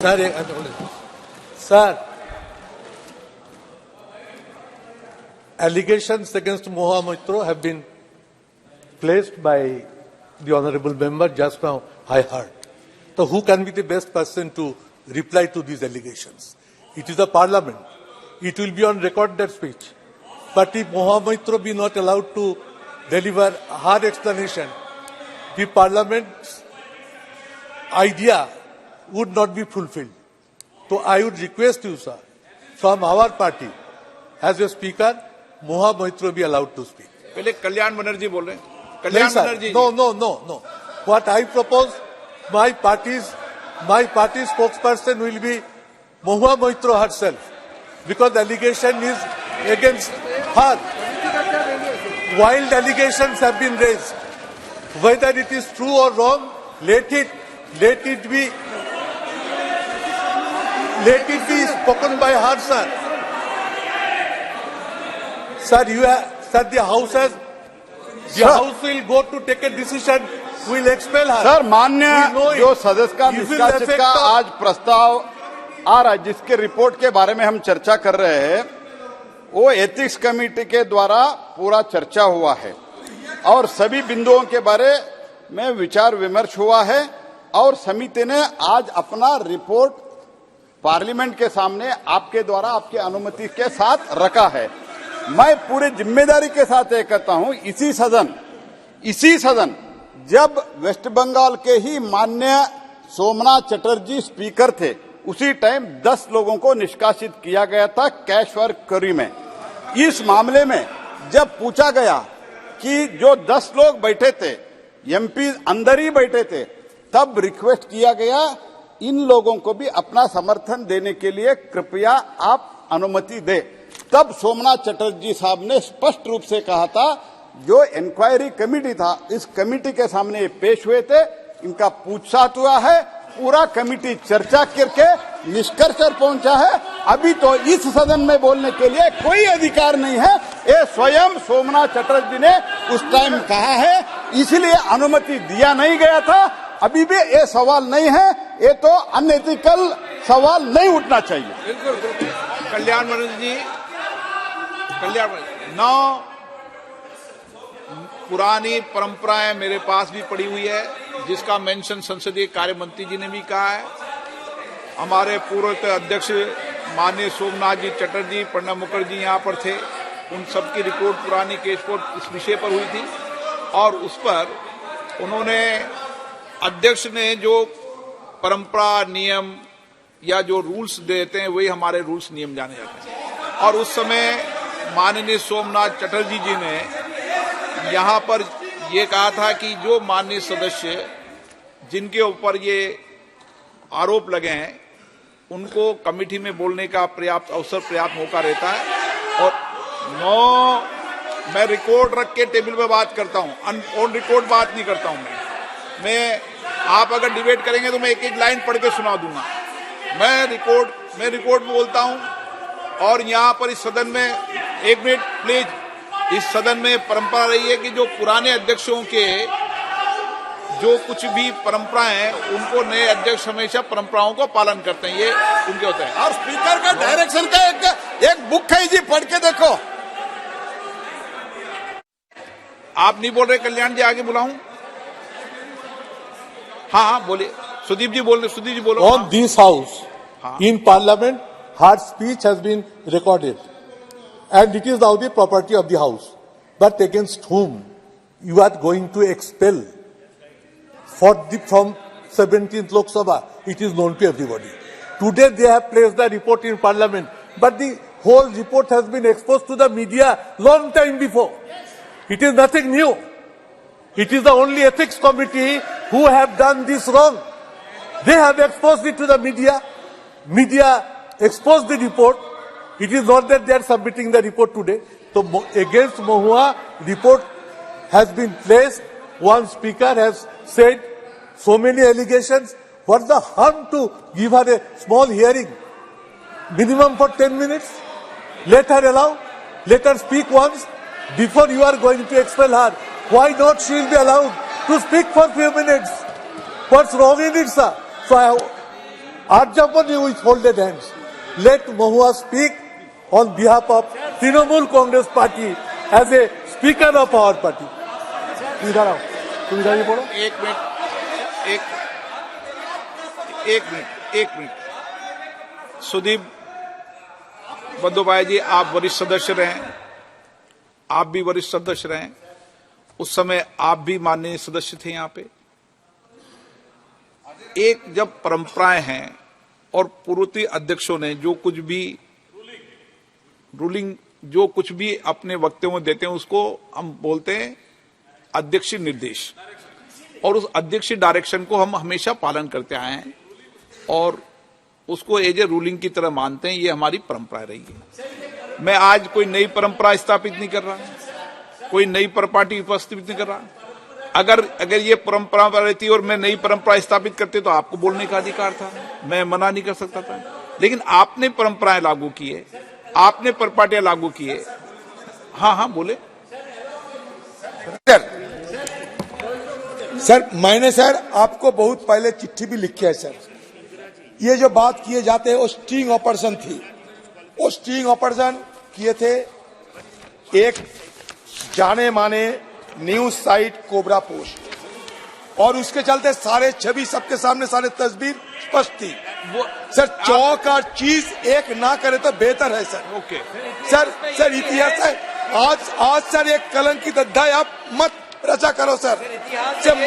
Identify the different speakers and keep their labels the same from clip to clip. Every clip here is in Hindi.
Speaker 1: Sir, allegations against Mohua Moitra have been placed by the honourable member just now, I heard. So who can be the best person to reply to these allegations? It is the parliament. It will be on record, that speech. But if Mohua Moitra be not allowed to deliver her explanation, the parliament's idea would not be fulfilled. So I would request you, sir, from our party, as a speaker, Mohua Moitra be allowed to speak.
Speaker 2: पहले कल्याण बनर्जी बोल रहे हैं. Kalyan Banerjee.
Speaker 1: No. What I propose, my party's spokesperson will be Mohua Moitra herself, because the allegation is against her. Wild allegations have been raised. Whether it is true or wrong, let it be spoken by her, sir. Sir, the House will go to take a decision. We'll expel her.
Speaker 3: Sir, मान्य जो सदस्य का निष्कासित का आज प्रस्ताव आ रहा है, जिसके रिपोर्ट के बारे में हम चर्चा कर रहे हैं, वो एथिक्स कमेटी के द्वारा पूरा चर्चा हुआ है और सभी बिंदुओं के बारे में विचार विमर्श हुआ है और समिति ने आज अपना रिपोर्ट पार्लियामेंट के सामने आपके द्वारा आपकी अनुमति के साथ रखा है. मैं पूरी जिम्मेदारी के साथ ये कहता हूं, इसी सदन जब वेस्ट बंगाल के ही माननीय सोमनाथ चटर्जी स्पीकर थे, उसी टाइम 10 लोगों को निष्कासित किया गया था कैश फॉर क्वेरी में. इस मामले में जब पूछा गया कि जो 10 लोग बैठे थे, एमपी अंदर ही बैठे थे, तब रिक्वेस्ट किया गया इन लोगों को भी अपना समर्थन देने के लिए कृपया आप अनुमति दे. तब सोमनाथ चटर्जी साहब ने स्पष्ट रूप से कहा था, जो इंक्वायरी कमेटी था, इस कमेटी के सामने पेश हुए थे, इनका पूछताछ हुआ है, पूरा कमेटी चर्चा करके निष्कर्ष पर पहुंचा है. अभी तो इस सदन में बोलने के लिए कोई अधिकार नहीं है, ये स्वयं सोमनाथ चटर्जी ने उस टाइम कहा है, इसलिए अनुमति दिया नहीं गया था. अभी भी ये सवाल नहीं है, ये तो अनएथिकल सवाल नहीं उठना चाहिए.
Speaker 2: बिल्कुल. कल्याण बनर्जी जी, नौ पुरानी परंपराएं मेरे पास भी पड़ी हुई है, जिसका मेंशन संसदीय कार्य मंत्री जी ने भी कहा है. हमारे पूर्व अध्यक्ष माननीय सोमनाथ जी चटर्जी, प्रणब मुखर्जी यहाँ पर थे, उन सबकी रिपोर्ट पुरानी केस कोर्ट इस विषय पर हुई थी और उस पर उन्होंने अध्यक्ष ने जो परंपरा नियम या जो रूल्स देते हैं, वही हमारे रूल्स नियम जाने जाते हैं. और उस समय माननीय सोमनाथ चटर्जी जी ने यहाँ पर ये कहा था कि जो माननीय सदस्य जिनके ऊपर ये आरोप लगे हैं, उनको कमेटी में बोलने का पर्याप्त अवसर, पर्याप्त मौका रहता है. और मैं रिकॉर्ड रख के टेबल पे बात करता हूँ, ऑन रिकॉर्ड बात नहीं करता हूँ. मैं आप अगर डिबेट करेंगे तो मैं एक लाइन पढ़ के सुना दूंगा. मैं रिकॉर्ड बोलता हूं. और यहाँ पर इस सदन में, एक मिनट प्लीज, इस सदन में परंपरा रही है कि जो पुराने अध्यक्षों के जो कुछ भी परंपराएं हैं, उनको नए अध्यक्ष हमेशा परंपराओं को पालन करते हैं, ये उनके होते हैं.
Speaker 3: और स्पीकर का डायरेक्शन का एक बुक है जी, पढ़ के देखो.
Speaker 2: आप नहीं बोल रहे कल्याण जी, आगे बुलाऊं? हाँ, बोलिए. सुदीप जी बोलो.
Speaker 1: On this house, in parliament, her speech has been recorded, and it is now the property of the house. But against whom you are going to expel from 17th Lok Sabha, it is known to everybody. Today they have placed the report in parliament, but the whole report has been exposed to the media long time before. It is nothing new. It is the only ethics committee who have done this wrong. They have exposed it to the media. Media exposed the report. It is not that they are submitting the report today. So against Mohua, report has been placed. One speaker has said so many allegations. What's the harm to give her a small hearing? Minimum for 10 minutes. Let her speak once before you are going to expel her. Why not she will be allowed to speak for few minutes? What's wrong in it, sir? So Arjapani with folded hands. Let Mahua speak on behalf of Trinamool Congress Party as a speaker of our party. तुम इधर आओ, तुम इधर ही बोलो।
Speaker 2: एक मिनट सुदीप बंदोपाध्याय जी, आप वरिष्ठ सदस्य रहे, आप भी वरिष्ठ सदस्य रहे, उस समय आप भी माननीय सदस्य थे यहाँ पे। एक जब परंपराएं हैं और पूर्ववर्ती अध्यक्षों ने जो कुछ भी रूलिंग जो कुछ भी अपने वक्तव्यों में देते हैं उसको हम बोलते हैं अध्यक्षीय निर्देश, और उस अध्यक्षीय डायरेक्शन को हम हमेशा पालन करते आए हैं और उसको एज ए रूलिंग की तरह मानते हैं। ये हमारी परंपरा रही है। मैं आज कोई नई परंपरा स्थापित नहीं कर रहा, कोई नई पार्टी उपस्थित नहीं कर रहा। अगर ये परंपरा रहती और मैं नई परंपरा स्थापित करते तो आपको बोलने का अधिकार था, मैं मना नहीं कर सकता था। लेकिन आपने परंपराएं लागू की है, आपने पार्टियां लागू की है। हाँ बोले
Speaker 4: सर, मैंने सर आपको बहुत पहले चिट्ठी भी लिखी है सर। ये जो बात किए जाते हैं वो स्टिंग ऑपरेशन थी। वो स्टिंग ऑपरेशन किए थे एक जाने माने न्यूज साइट कोबरा पोस्ट, और उसके चलते सारे छवि सबके सामने सारे तस्वीर स्पष्ट थी। सर चौक और चीज एक ना करे तो बेहतर है सर।
Speaker 2: ओके
Speaker 4: सर इतिहास है। आज सर एक कलंकित अध्याय आप मत रचा करो सर।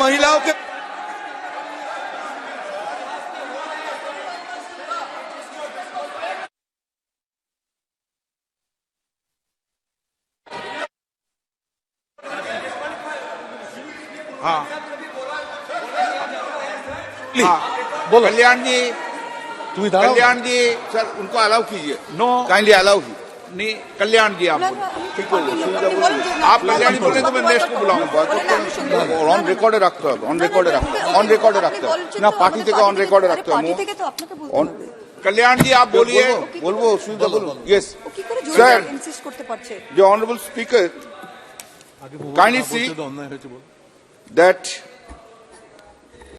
Speaker 4: महिलाओं के
Speaker 2: हाँ बोलो कल्याण जी,
Speaker 1: तुम इधर आओ।
Speaker 2: कल्याण जी
Speaker 3: सर उनको अलाउ कीजिए,
Speaker 2: नो
Speaker 3: काइंडली अलाउ कीजिए।
Speaker 2: नहीं, कल्याण जी आप बोलो। आप कल्याण जी बोले तो मैं नेक्स्ट को बुलाऊंगा।
Speaker 3: অন রেকর্ডে রাখতে হবে, অন রেকর্ডে রাখতে হবে না, পার্টি থেকে অন রেকর্ডে রাখতে হবে।
Speaker 2: कल्याण जी आप बोलिए।
Speaker 3: বলবো সুবিধা বলবো। ইয়েস
Speaker 5: স্যার ইনসিস্ট করতে পারছে।
Speaker 3: the honorable speaker kindly see that